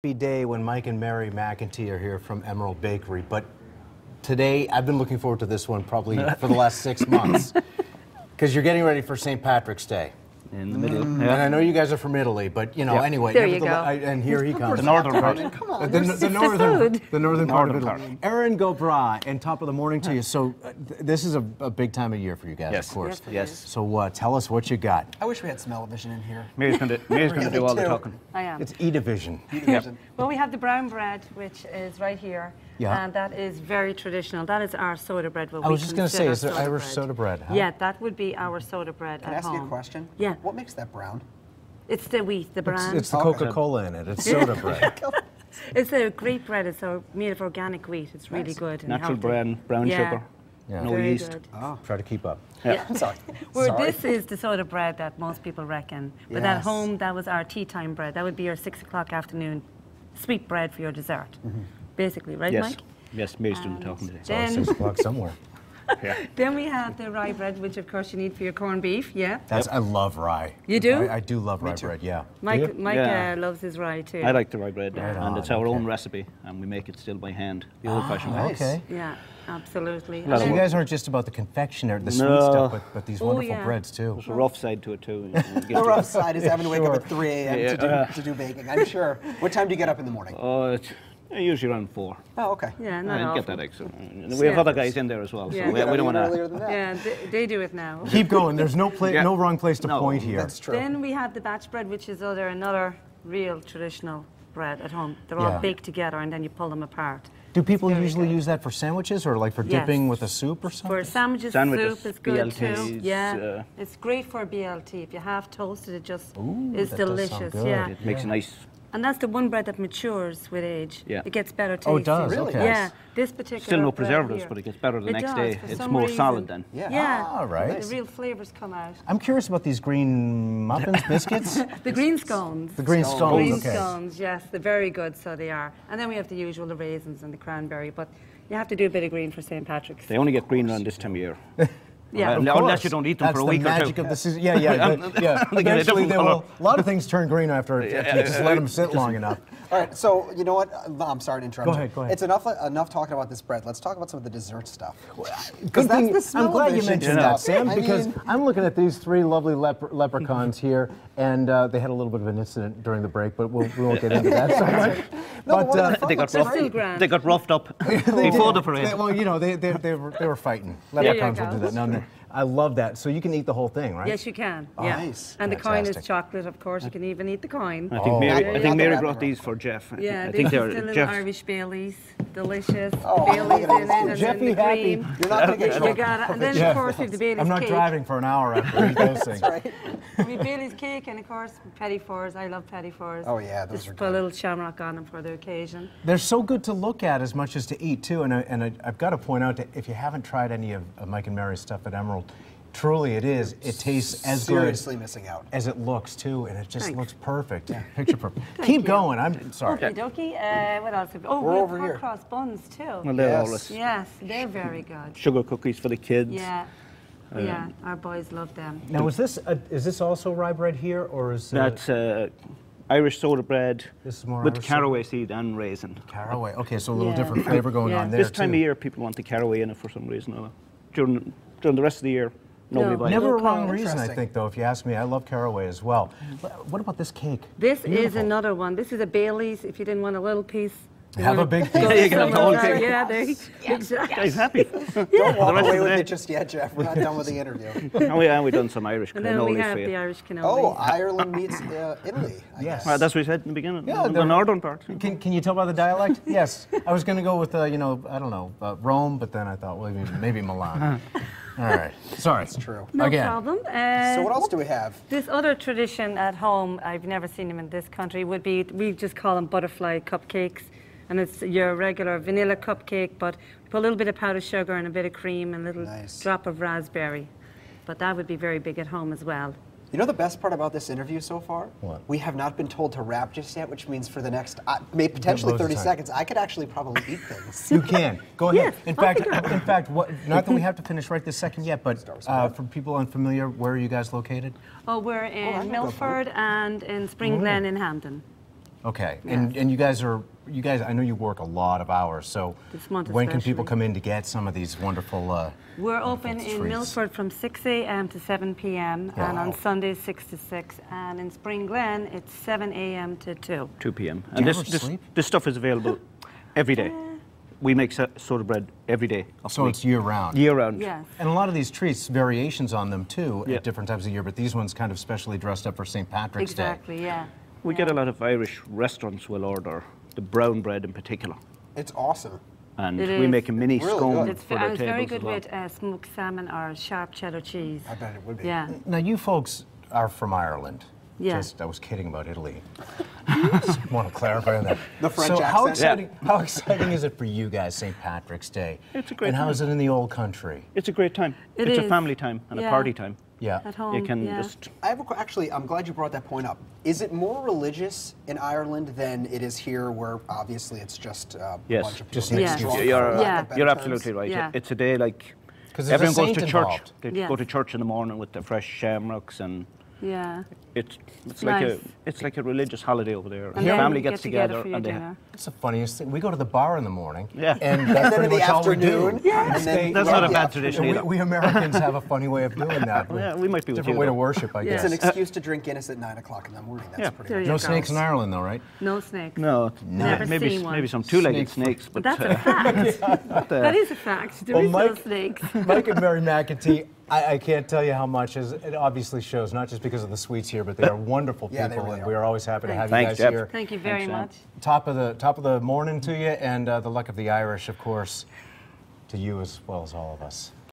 Happy day when Mike and Mary McEntee are here from Emerald Bakery, but today I've been looking forward to this one probably for the last 6 months because you're getting ready for St. Patrick's Day. In the middle. And I know you guys are from Italy, but you know, anyway. There you go. And here he comes. The northern part. Come on, The northern part of part. Italy. Erin Gobra, and top of the morning to you. So this is a big time of year for you guys, Yes. of course. Yes. So tell us what you got. I wish we had smell-o-vision in here. Mary's going to do all the talking. I am. It's E-Division. Well, we have the brown bread, which is right here. Yeah. And that is very traditional. That is our soda bread. I was just going to say, is there Irish soda bread? Huh? Yeah, that would be our soda bread Can I at ask home. you a question? Yeah. What makes that brown? It's the wheat, the brand. It's the Coca-Cola in it. It's soda bread. It's a great bread. It's made of organic wheat. It's really good. And Natural healthy. brown Yeah. sugar. Yeah. No Very yeast. good. Try to keep up. Yeah. I'm sorry. Where this is the soda bread that most people reckon. But at Yes. home, that was our tea time bread. That would be your 6 o'clock afternoon sweet bread for your dessert. Basically, right, Yes. Mike? Yes, Mary's doing the talking today. So Then, 6 o'clock somewhere. Yeah. then we have the rye bread, which of course you need for your corned beef, yeah? I love rye. You do? I do love rye bread, yeah. Mike, Do you? Mike Yeah. Loves his rye too. I like the rye bread, Right and on, it's our okay. own recipe, and we make it still by hand, the old-fashioned way. nice. Okay. Yeah, absolutely. Well, So And you then- guys aren't just about the confectionery, the sweet No. stuff, but these wonderful yeah. breads too. There's a rough side to it too. The rough side is having to wake up at 3 a.m. Yeah. to do baking, I'm sure. What time do you get up in the morning? It's usually around 4. Oh, okay. yeah, I not get often. that extra. We have other guys in there as well, so Yeah. we don't want Earlier to. than that. Yeah, they do it now. Keep going. There's no Yeah. no wrong place to No, point here. That's true. Then we have the batch bread, which is another real traditional bread at home. They're all Yeah. baked together and then you pull them apart. Do people very usually good. use that for sandwiches or like for Yes. dipping with a soup or something? For sandwiches, Sandwiches, soup is good too. BLTs, Yeah, it's great for BLT. If you half toasted, it just Ooh, is that does sound delicious. good. Yeah, It makes a nice. and that's the one bread that matures with age. Yeah. It gets better taste. Oh, it does? Really? Okay. Yeah, this particular Still no bread preservatives, here. but it gets better the It next does, day. for It's some more reason. solid then. Yeah. Yeah, All right. the real flavors come out. I'm curious about these green muffins, biscuits. The green scones. The green scones, Green okay. scones, yes, they're very good, so they are. And then we have the usual, the raisins and the cranberry, but you have to do a bit of green for St. Patrick's. They only get green around this time of year. Yeah, Of Unless course. you don't eat them That's for a week the or two. magic of the season. Yeah, yeah, yeah. They get a Eventually, different colour. a lot of things turn green after if you just let them sit long enough. All right, so you know what? I'm sorry to interrupt Go you. ahead, go ahead. It's enough talking about this bread. Let's talk about some of the dessert stuff. Good that's thing, the I'm glad you smell-o-vision mentioned stuff. that, Sam, I because mean- I'm looking at these three lovely leprechauns here, and they had a little bit of an incident during the break, but we won't get into that so much. No, But one of the front They got looks roughed. still great. grand. They got roughed up before the parade. well, you know, they were fighting. There you Leprechauns will go. do that. No, I love that. So you can eat the whole thing, right? Yes, you can. Yeah. Nice. And the coin is Fantastic. chocolate, of course. You can even eat the coin. I think Mary, there I you think go. Mary That brought one. these for Jeff. Yeah, I this think is the they're little Jeff. Irish Baileys. Delicious. Oh, Baileys look at in it, those. and Jeffy then the happy. cream. You're not going to get You drunk. got it. And then, Yeah. of course, we have the Bailey's I'm not cake. driving for an hour after eating those things. Right. We have Bailey's cake and, of course, petit fours. I love petit fours. Oh, yeah, those Just are put a good. little shamrock on them for the occasion. They're so good to look at as much as to eat too, and I've got to point out that if you haven't tried any of Mike and Mary's stuff at Emerald, truly it is. It tastes as Seriously good missing out. as it looks too, and it just Thanks. looks perfect. Picture perfect. Keep you. going. I'm sorry. Okie dokie. What else? Oh, We're we have over here. hot cross buns too. Well, they're Yes. always Yes, they're very good. sugar cookies for the kids. Yeah. Yeah, our boys love them. Now, is this also rye bread here, or is That's Irish soda bread This is more with Irish caraway seed and raisin. caraway? Okay, so a little Yeah. different flavor going Yeah. on there This time too. of year, people want the caraway in it for some reason or other. During the rest of the year, nobody No. buys Never a it. wrong reason, I Interesting. think, though. If you ask me, I love caraway as well. What about this cake? This is Beautiful. another one. This is a Bailey's. If you didn't want a little piece, you Have a want big go piece. with Yeah, you can have the whole some of cake. that. Yeah, there you exactly. Guys, happy. Don't walk rest away of with the it just yet, Jeff. We're not done with the interview. And we done some Irish And then we cannolis have for the you. Irish cannoli. Oh, Ireland meets Italy, I Yes. guess. Well, that's what we said in the beginning. Yeah, the they're- northern part. Can you tell by the dialect? Yes. I was going to go with, I don't know, Rome, but then I thought, well, maybe Milan. All right. Sorry. It's true. no again. problem. So what else do we have? This other tradition at home, I've never seen them in this country, would be, we just call them butterfly cupcakes. And it's your regular vanilla cupcake, but we put a little bit of powdered sugar and a bit of cream and a little Nice. drop of raspberry. But that would be very big at home as well. You know the best part about this interview so far? What? We have not been told to wrap just yet, which means for the next, maybe potentially loads of 30 time. seconds, I could actually probably eat things. You can. Go ahead. Yes, in I'll fact, pick it up. not that we have to finish right this second yet, but for people unfamiliar, where are you guys located? Oh, we're I in can go for Milford and in Spring Glen in Hampton. Okay, Yes. and you guys, I know you work a lot of hours, so This month when can people especially. come in to get some of these wonderful We're open in treats. Milford from 6 a.m. to 7 p.m. and on Wow. Sundays 6 to 6. And in Spring Glen, it's 7 a.m. to 2. 2 p.m. you And ever sleep? this stuff is available every day. We make soda bread every day. of the So week. it's year-round? Year-round. Yes. And a lot of these treats, variations on them too, Yeah. at different times of year, but these ones kind of specially dressed up for St. Patrick's Day. Exactly, yeah. We yeah. get a lot of Irish restaurants will order the brown bread in particular. It's awesome. And It we is. make a mini Really scone good. It's, for and their it's tables very as good well. with smoked salmon or sharp cheddar cheese. I bet it would be. Yeah. Now, you folks are from Ireland. Yeah. I was kidding about Italy. Just want to clarify on that. The French so how accent. exciting, how exciting is it for you guys, St. Patrick's Day? It's a great And how time. is it in the old country? It's a great time. It it's a is. family time and a Yeah. party time. Yeah. At home, You can yeah. just I have actually, I'm glad you brought that point up. Is it more religious in Ireland than it is here, where obviously it's just a Yes. bunch of people Just getting an excuse. drunk, You're, for lack Yeah. of better you're terms? absolutely right. Yeah. It's a day like 'Cause there's a everyone goes saint to church. involved. They Yes. go to church in the morning with the fresh shamrocks, and Yeah. it's It's like nice. it's like a religious holiday over there. And the then family get gets together together for your and they dinner. It's the funniest thing. We go to the bar in the morning, Yeah. and that's And then pretty in the much all we do. afternoon. Yeah. And then That's yeah, not a the bad afternoon. tradition And either. we Americans have a funny way of doing that. Yeah, we might be with different you, way to though. worship, I Yeah. guess. It's an excuse to drink Guinness at 9 o'clock in the morning. That's Yeah. pretty There much you No go. snakes in Ireland, though, right? No snakes. No, Never maybe seen one. maybe some two-legged Snake snakes, but That's a fact. That is a fact. There Well, is no Mike- snakes. Mike and Mary McEntee, I can't tell you how much, as it obviously shows, not just because of the sweets here, but they are wonderful Yeah, they people, really and we are always happy to have Thanks, you guys Jeff. here. Thank you very Thanks, Sam. much. Top of the morning to you, and the luck of the Irish, of course, to you as well as all of us.